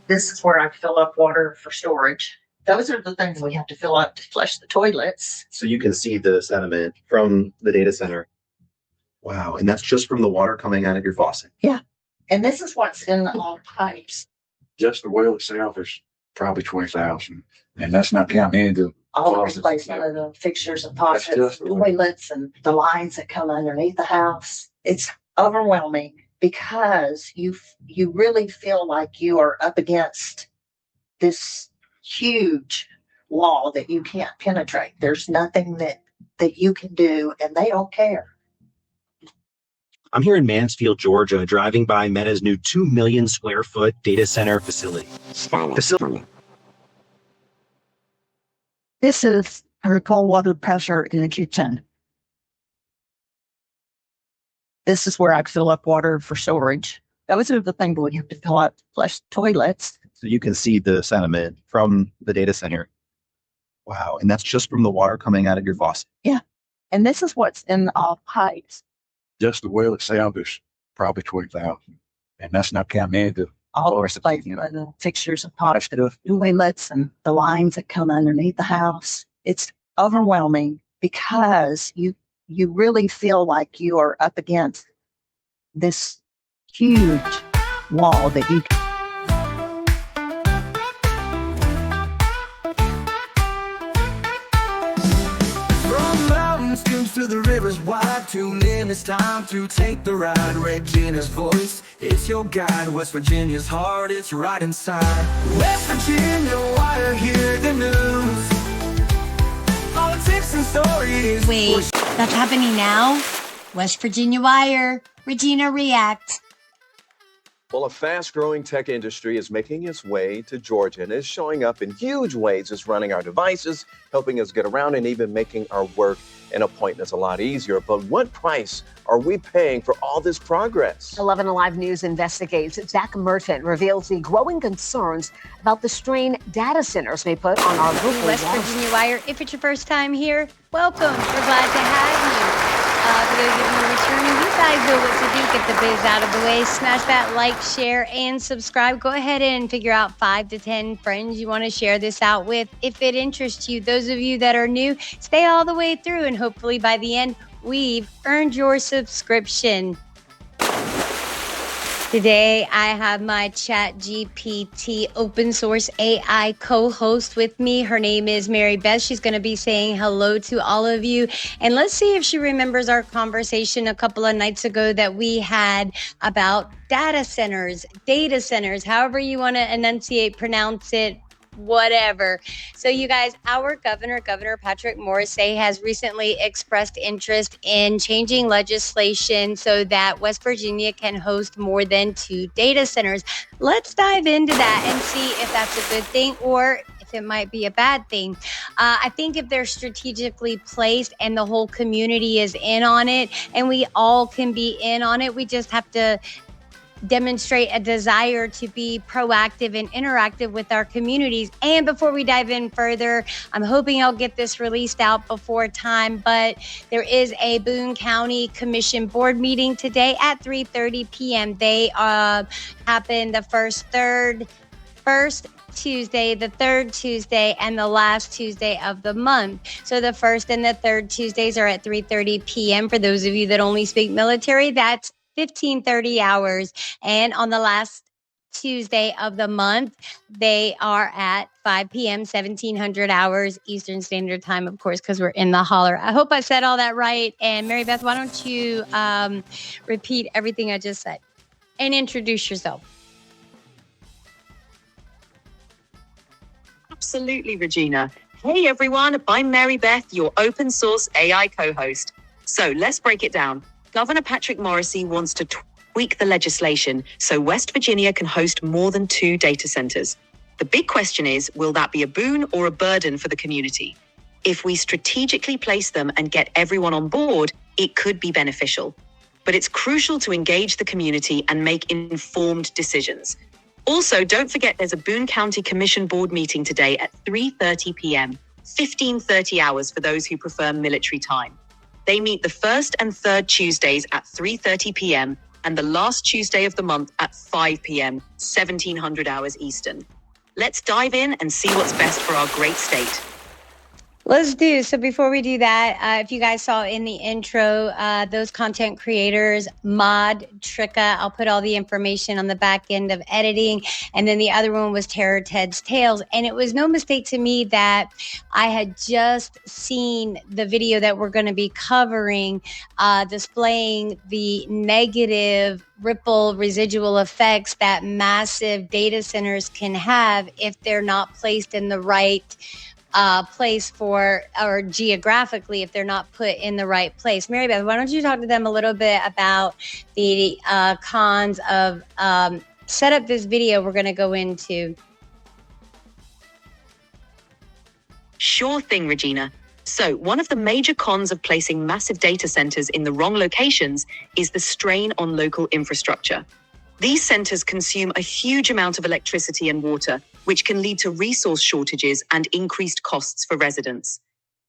This is where I fill up water for storage. Those are the things we have to fill up to flush the toilets. So you can see the sediment from the data center. Wow. And that's just from the water coming out of your faucet. Yeah. And this is what's in all pipes. Just the well itself is probably 20,000, and that's not counting any of the All the faucets. replacement of the fixtures and faucets, just- toilets, and the lines that come underneath the house. It's overwhelming because you really feel like you are up against this huge wall that you can't penetrate. There's nothing that you can do, and they don't care. I'm here in Mansfield, Georgia, driving by Meta's new 2 million square foot data center facility. This is our cold water pressure in the kitchen. This is where I fill up water for storage. Those are the things we have to fill up, flush toilets. So you can see the sediment from the data center. Wow. And that's just from the water coming out of your faucet. Yeah. And this is what's in all pipes. Just the well itself is probably 20,000, and that's not counting any of the All the replacement of the fixtures and faucets, the toilets, and the lines that come underneath the house. It's overwhelming because you really feel like you are up against this huge wall that you From mountains to the rivers wide, tune in, it's time to take the ride. Regina's voice, it's your guide. West Virginia's heart, it's right inside. West Virginia, wire, hear the news. Politics and stories. Wait, that's happening now? West Virginia Wire, Regina React. Well, a fast-growing tech industry is making its way to Georgia and is showing up in huge ways. It's running our devices, helping us get around, and even making our work and appointments a lot easier. But what price are we paying for all this progress? 11 Alive News investigates. Zach Merton reveals the growing concerns about the strain data centers may put on our local West Virginia Wire, if it's your first time here, welcome. We're glad to have you. For those of you returning, you guys know what to do. Get the biz out of the way. Smash that like, share, and subscribe. Go ahead and figure out 5 to 10 friends you want to share this out with. If it interests you, those of you that are new, stay all the way through, and hopefully by the end, we've earned your subscription. Today, I have my ChatGPT open source AI co-host with me. Her name is Mary Beth. She's going to be saying hello to all of you. And let's see if she remembers our conversation a couple of nights ago that we had about data centers, however you want to enunciate, pronounce it, whatever. So you guys, our Governor Patrick Morrisey, has recently expressed interest in changing legislation so that West Virginia can host more than 2 data centers. Let's dive into that and see if that's a good thing or if it might be a bad thing. I think if they're strategically placed and the whole community is in on it and we all can be in on it, we just have to demonstrate a desire to be proactive and interactive with our communities. And before we dive in further, I'm hoping I'll get this released out before time, but there is a Boone County Commission board meeting today at 3:30 p.m. They happen the first Tuesday, the third Tuesday, and the last Tuesday of the month. So the first and the third Tuesdays are at 3:30 p.m. For those of you that only speak military, that's 15:30 hours. And on the last Tuesday of the month, they are at 5 p.m., 1700 hours Eastern Standard Time, of course, because we're in the holler. I hope I said all that right. And Mary Beth, why don't you repeat everything I just said and introduce yourself? Absolutely, Regina. Hey, everyone. I'm Mary Beth, your open source AI co-host. So let's break it down. Governor Patrick Morrisey wants to tweak the legislation so West Virginia can host more than 2 data centers. The big question is, will that be a boon or a burden for the community? If we strategically place them and get everyone on board, it could be beneficial. But it's crucial to engage the community and make informed decisions. Also, don't forget there's a Boone County Commission board meeting today at 3:30 p.m., 15:30 hours for those who prefer military time. They meet the first and third Tuesdays at 3:30 p.m., and the last Tuesday of the month at 5 p.m., 1700 hours Eastern. Let's dive in and see what's best for our great state. Let's do. So before we do that, if you guys saw in the intro, those content creators, Mod, Tricka, I'll put all the information on the back end of editing. And then the other one was Terror Ted's Tales. And it was no mistake to me that I had just seen the video that we're going to be covering, displaying the negative ripple residual effects that massive data centers can have if they're not placed in the right place for, or geographically, if they're not put in the right place. Mary Beth, why don't you talk to them a little bit about the cons of set up this video we're going to go into. Sure thing, Regina. So one of the major cons of placing massive data centers in the wrong locations is the strain on local infrastructure. These centers consume a huge amount of electricity and water, which can lead to resource shortages and increased costs for residents.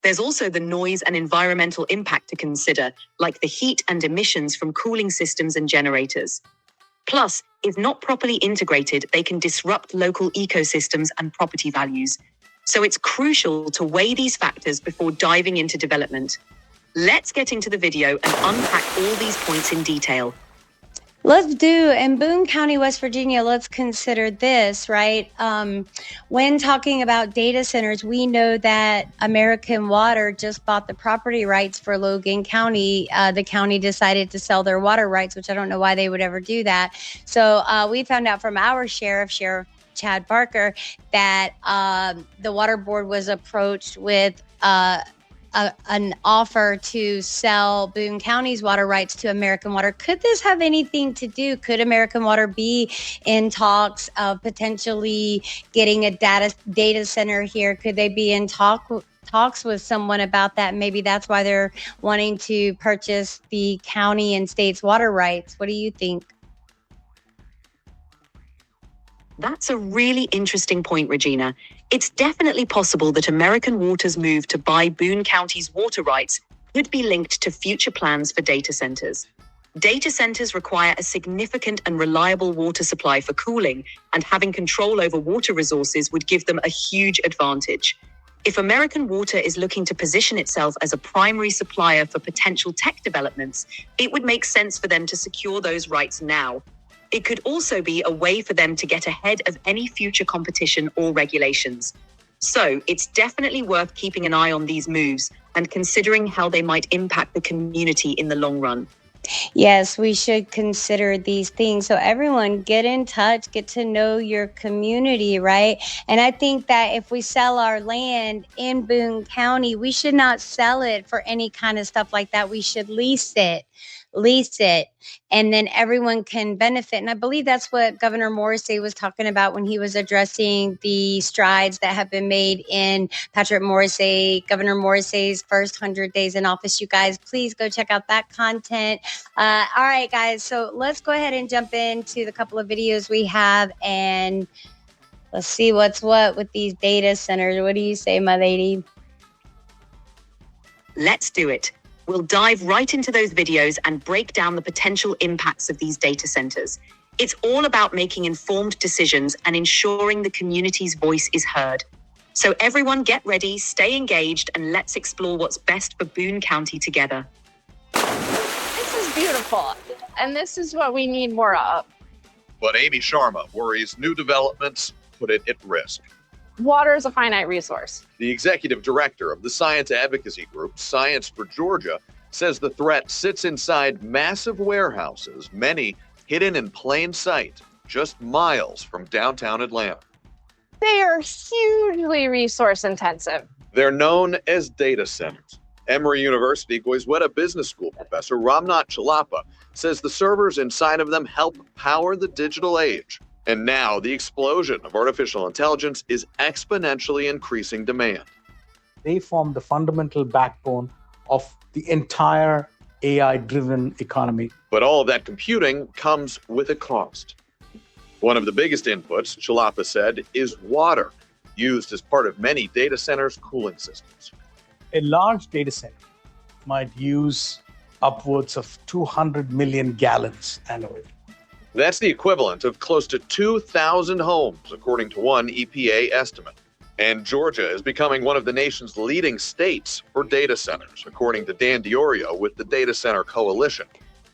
There's also the noise and environmental impact to consider, like the heat and emissions from cooling systems and generators. Plus, if not properly integrated, they can disrupt local ecosystems and property values. So it's crucial to weigh these factors before diving into development. Let's get into the video and unpack all these points in detail. Let's do. In Boone County, West Virginia, let's consider this, right? When talking about data centers, we know that American Water just bought the property rights for Logan County. The county decided to sell their water rights, which I don't know why they would ever do that. So we found out from our Sheriff Chad Barker, that the water board was approached with an offer to sell Boone County's water rights to American Water. Could this have anything to do? Could American Water be in talks of potentially getting a data center here? Could they be in talks with someone about that? Maybe that's why they're wanting to purchase the county and state's water rights. What do you think? That's a really interesting point, Regina. It's definitely possible that American Water's move to buy Boone County's water rights could be linked to future plans for data centers. Data centers require a significant and reliable water supply for cooling, and having control over water resources would give them a huge advantage. If American Water is looking to position itself as a primary supplier for potential tech developments, it would make sense for them to secure those rights now. It could also be a way for them to get ahead of any future competition or regulations. So it's definitely worth keeping an eye on these moves and considering how they might impact the community in the long run. Yes, we should consider these things. So everyone, get in touch, get to know your community, right? And I think that if we sell our land in Boone County, we should not sell it for any kind of stuff like that. We should lease it, and then everyone can benefit. And I believe that's what Governor Morrissey was talking about when he was addressing the strides that have been made in Governor Morrissey's first 100 days in office. You guys, please go check out that content. All right, guys. So let's go ahead and jump into the couple of videos we have, and let's see what's what with these data centers. What do you say, my lady? Let's do it. We'll dive right into those videos and break down the potential impacts of these data centers. It's all about making informed decisions and ensuring the community's voice is heard. So everyone get ready, stay engaged, and let's explore what's best for Boone County together. This is beautiful, and this is what we need more of. But Amy Sharma worries new developments put it at risk. Water is a finite resource. The executive director of the science advocacy group Science for Georgia says the threat sits inside massive warehouses, many hidden in plain sight, just miles from downtown Atlanta. They are hugely resource intensive. They're known as data centers. Emory University Goizueta Business School professor Ramnath Chalapa says the servers inside of them help power the digital age. And now the explosion of artificial intelligence is exponentially increasing demand. They form the fundamental backbone of the entire AI-driven economy. But all of that computing comes with a cost. One of the biggest inputs, Chalapa said, is water, used as part of many data centers' cooling systems. A large data center might use upwards of 200 million gallons annually. That's the equivalent of close to 2,000 homes, according to one EPA estimate. And Georgia is becoming one of the nation's leading states for data centers, according to Dan Diorio with the Data Center Coalition.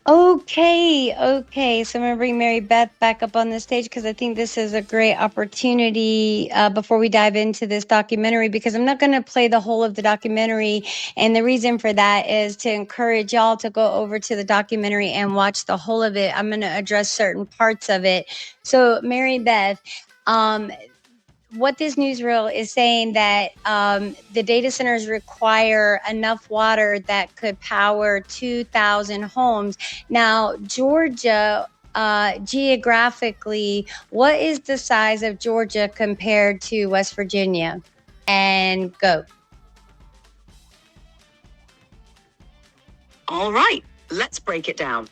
Okay. So I'm going to bring Mary Beth back up on the stage because I think this is a great opportunity before we dive into this documentary, because I'm not going to play the whole of the documentary. And the reason for that is to encourage y'all to go over to the documentary and watch the whole of it. I'm going to address certain parts of it. So Mary Beth, what this newsreel is saying that the data centers require enough water that could power 2,000 homes. Now, Georgia, geographically, what is the size of Georgia compared to West Virginia? And go. All right, let's break it down.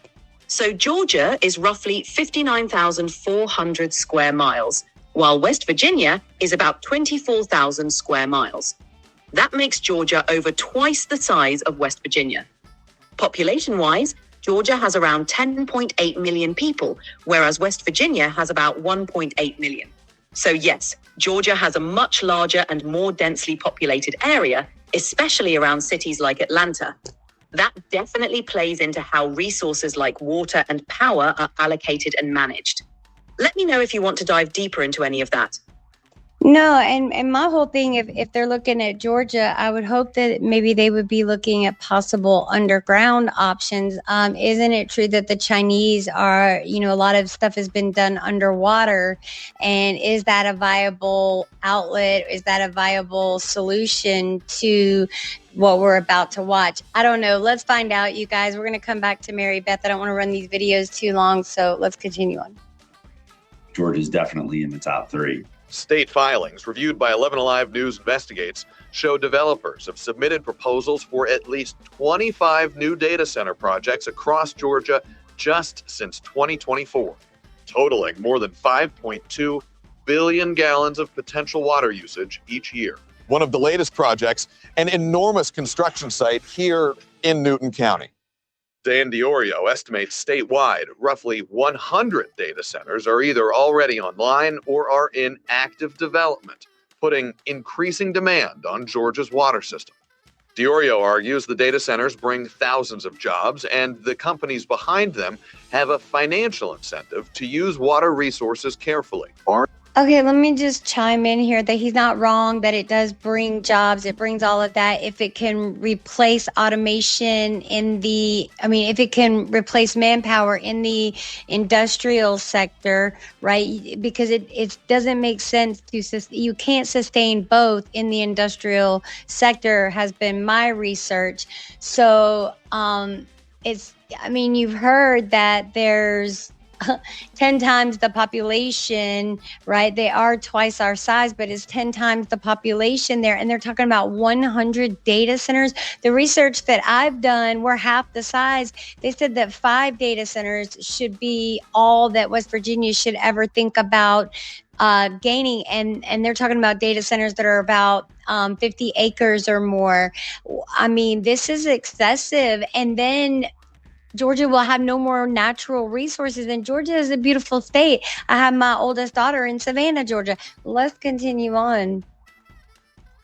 So Georgia is roughly 59,400 square miles, while West Virginia is about 24,000 square miles. That makes Georgia over twice the size of West Virginia. Population-wise, Georgia has around 10.8 million people, whereas West Virginia has about 1.8 million. So yes, Georgia has a much larger and more densely populated area, especially around cities like Atlanta. That definitely plays into how resources like water and power are allocated and managed. Let me know if you want to dive deeper into any of that. No, and my whole thing, if they're looking at Georgia, I would hope that maybe they would be looking at possible underground options. Isn't it true that the Chinese are, a lot of stuff has been done underwater, and is that a viable outlet? Is that a viable solution to what we're about to watch? I don't know. Let's find out, you guys. We're going to come back to Mary Beth. I don't want to run these videos too long, so let's continue on. Georgia's definitely in the top 3. State filings reviewed by 11 Alive News Investigates show developers have submitted proposals for at least 25 new data center projects across Georgia just since 2024, totaling more than 5.2 billion gallons of potential water usage each year. One of the latest projects, an enormous construction site here in Newton County. Dan Diorio estimates statewide roughly 100 data centers are either already online or are in active development, putting increasing demand on Georgia's water system. Diorio argues the data centers bring thousands of jobs, and the companies behind them have a financial incentive to use water resources carefully. Okay, let me just chime in here that he's not wrong, that it does bring jobs. It brings all of that. If it can replace automation if it can replace manpower in the industrial sector, right? Because it doesn't make sense you can't sustain both in the industrial sector, has been my research. So you've heard that there's 10 times the population, right? They are twice our size, but it's 10 times the population there. And they're talking about 100 data centers. The research that I've done, we're half the size. They said that 5 data centers should be all that West Virginia should ever think about gaining. And they're talking about data centers that are about 50 acres or more. This is excessive. And then Georgia will have no more natural resources, and Georgia is a beautiful state. I have my oldest daughter in Savannah, Georgia. Let's continue on.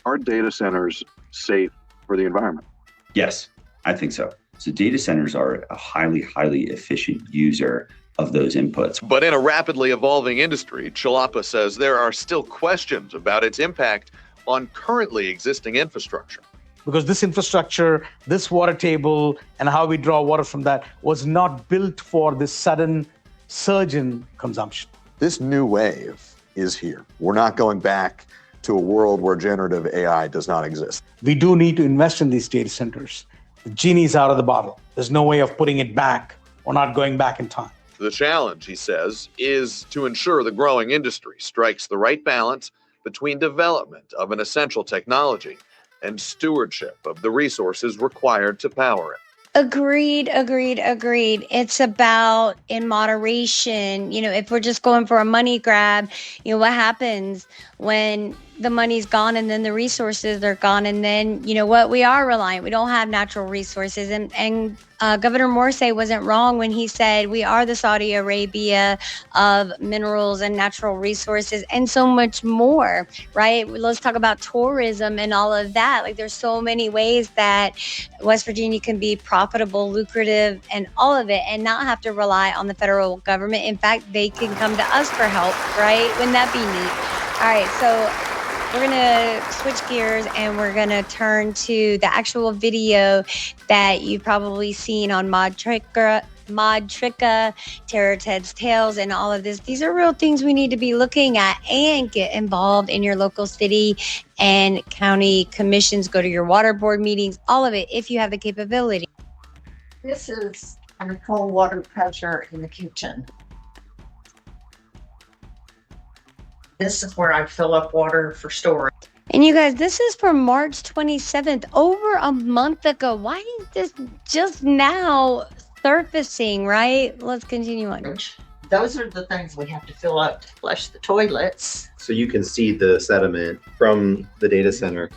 Are data centers safe for the environment? Yes, I think so. So data centers are a highly, highly efficient user of those inputs. But in a rapidly evolving industry, Chilapa says there are still questions about its impact on currently existing infrastructure. Because this infrastructure, this water table, and how we draw water from that was not built for this sudden surge in consumption. This new wave is here. We're not going back to a world where generative AI does not exist. We do need to invest in these data centers. The genie's out of the bottle. There's no way of putting it back or not going back in time. The challenge, he says, is to ensure the growing industry strikes the right balance between development of an essential technology and stewardship of the resources required to power it. Agreed. It's about in moderation. If we're just going for a money grab, what happens when the money's gone and then the resources are gone, and then we are reliant. We don't have natural resources, and Governor Morse wasn't wrong when he said we are the Saudi Arabia of minerals and natural resources and so much more, right? Let's talk about tourism and all of that. Like there's so many ways that West Virginia can be profitable, lucrative, and all of it and not have to rely on the federal government. In fact, they can come to us for help, right? Wouldn't that be neat? All right, so we're going to switch gears and we're going to turn to the actual video that you've probably seen on Mod Tricka, Terror Ted's Tales, and all of this. These are real things we need to be looking at and get involved in your local city and county commissions. Go to your water board meetings, all of it, if you have the capability. This is our cold water pressure in the kitchen. This is where I fill up water for storage. And you guys, this is from March 27th, over a month ago. Why is this just now surfacing, right? Let's continue on. Those are the things we have to fill up to flush the toilets. So you can see the sediment from the data center.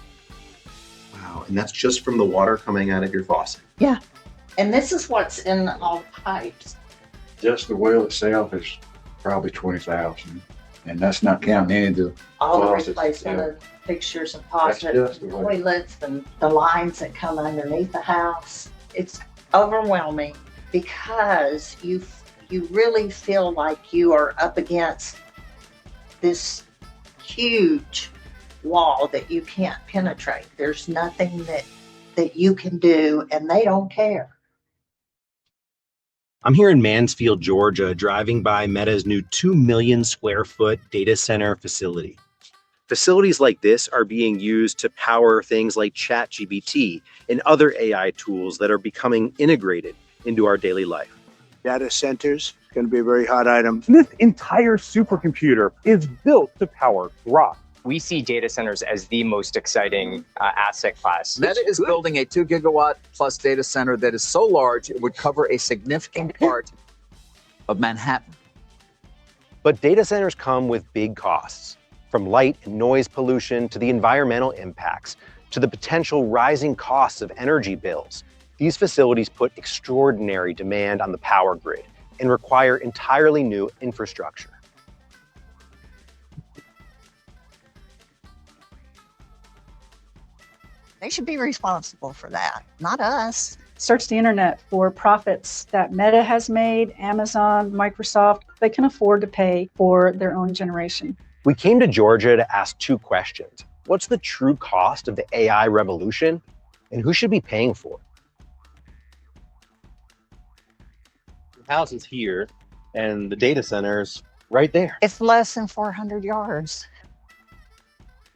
Wow, and that's just from the water coming out of your faucet. Yeah. And this is what's in all the pipes. Just the well itself is probably 20,000. And that's not counting any of the all the faucets, replacement yeah. of fixtures and That's faucets, just the way. toilets, and the lines that come underneath the house. It's overwhelming because you really feel like you are up against this huge wall that you can't penetrate. There's nothing that you can do, and they don't care. I'm here in Mansfield, Georgia, driving by Meta's new 2 million square foot data center facility. Facilities like this are being used to power things like ChatGPT and other AI tools that are becoming integrated into our daily life. Data centers going to be a very hot item. This entire supercomputer is built to power Grok. We see data centers as the most exciting asset class. Meta is building a 2 gigawatt plus data center that is so large it would cover a significant part of Manhattan. But data centers come with big costs, from light and noise pollution to the environmental impacts, to the potential rising costs of energy bills. These facilities put extraordinary demand on the power grid and require entirely new infrastructure. They should be responsible for that, not us. Search the internet for profits that Meta has made, Amazon, Microsoft. They can afford to pay for their own generation. We came to Georgia to ask two questions. What's the true cost of the AI revolution, and who should be paying for it? The house is here, and the data center's right there. It's less than 400 yards.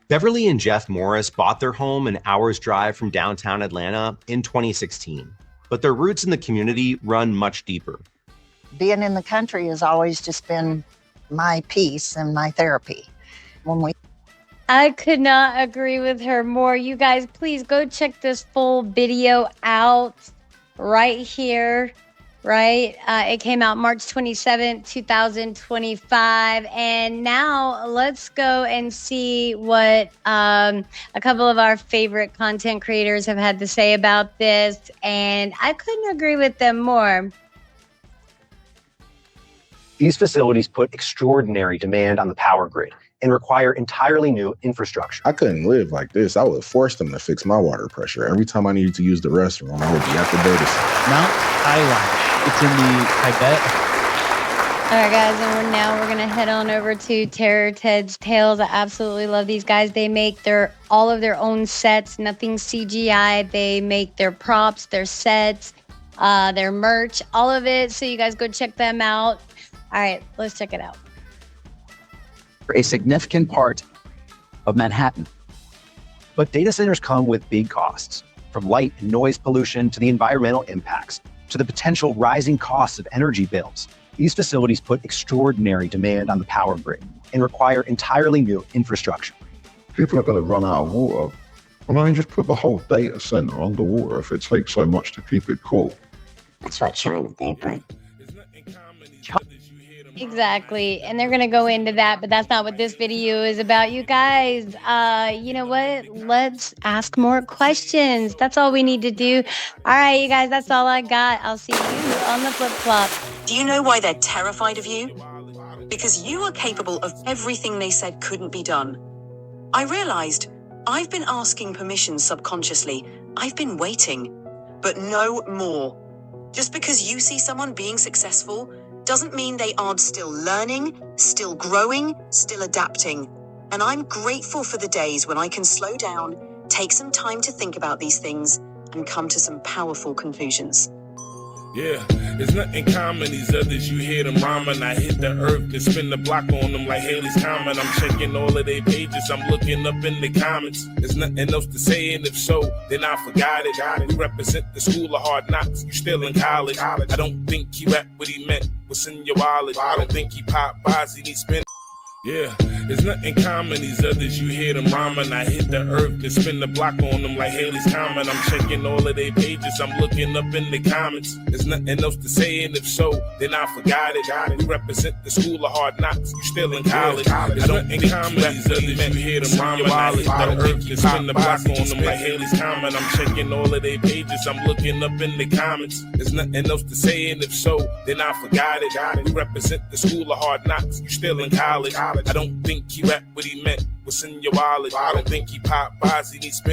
Beverly and Jeff Morris bought their home an hour's drive from downtown Atlanta in 2016, but their roots in the community run much deeper. Being in the country has always just been my peace and my therapy. I could not agree with her more. You guys, please go check this full video out right here. Right? It came out March 27th, 2025. And now let's go and see what a couple of our favorite content creators have had to say about this. And I couldn't agree with them more. These facilities put extraordinary demand on the power grid and require entirely new infrastructure. I couldn't live like this. I would force them to fix my water pressure. Every time I needed to use the restroom, I would be at the data center. Mount Kailash. It's in the Tibet. All right, guys, and we're going to head on over to Terror Ted's Tales. I absolutely love these guys. They make all of their own sets, nothing CGI. They make their props, their sets, their merch, all of it. So you guys go check them out. All right, let's check it out. A significant part of Manhattan. But data centers come with big costs, from light and noise pollution to the environmental impacts, to the potential rising costs of energy bills. These facilities put extraordinary demand on the power grid and require entirely new infrastructure. People are going to run out of water. Well, I mean, just put the whole data center underwater if it takes so much to keep it cool. That's what China did, right? Exactly. And they're going to go into that, but that's not what this video is about. You guys, you know what? Let's ask more questions. That's all we need to do. All right, you guys, that's all I got. I'll see you on the flip flop. Do you know why they're terrified of you? Because you are capable of everything they said couldn't be done. I realized I've been asking permission subconsciously. I've been waiting, but no more. Just because you see someone being successful doesn't mean they aren't still learning, still growing, still adapting. And I'm grateful for the days when I can slow down, take some time to think about these things, and come to some powerful conclusions. Yeah, there's nothing common. These others, you hear them rhyming. I hit the earth and spin the block on them like Haley's Comet. I'm checking all of their pages. I'm looking up in the comments. There's nothing else to say, and if so, then I forgot it. We represent the school of hard knocks. You still in college. I don't think he rap what he meant. What's in your wallet? I don't think he pop bars. He needs spin. Yeah, there's nothing common. These others, you hear them rhyming. I hit the earth and spin the block on them like Haley's Comet. I'm checking all of their pages. I'm looking up in the comments. There's nothing else to say, and if so, then I forgot it. We represent the school of hard knocks. You still in college. There's nothing common. These others, you hear them rhyming. I hit the earth and spin the block on them like Haley's Comet. I'm checking all of their pages. I'm looking up in the comments. There's nothing else to say, and if so, then I forgot it. We represent the school of hard knocks. You still in college. I don't think he rap what he meant. What's in your wallet? I don't think he pop bars. He needs spin.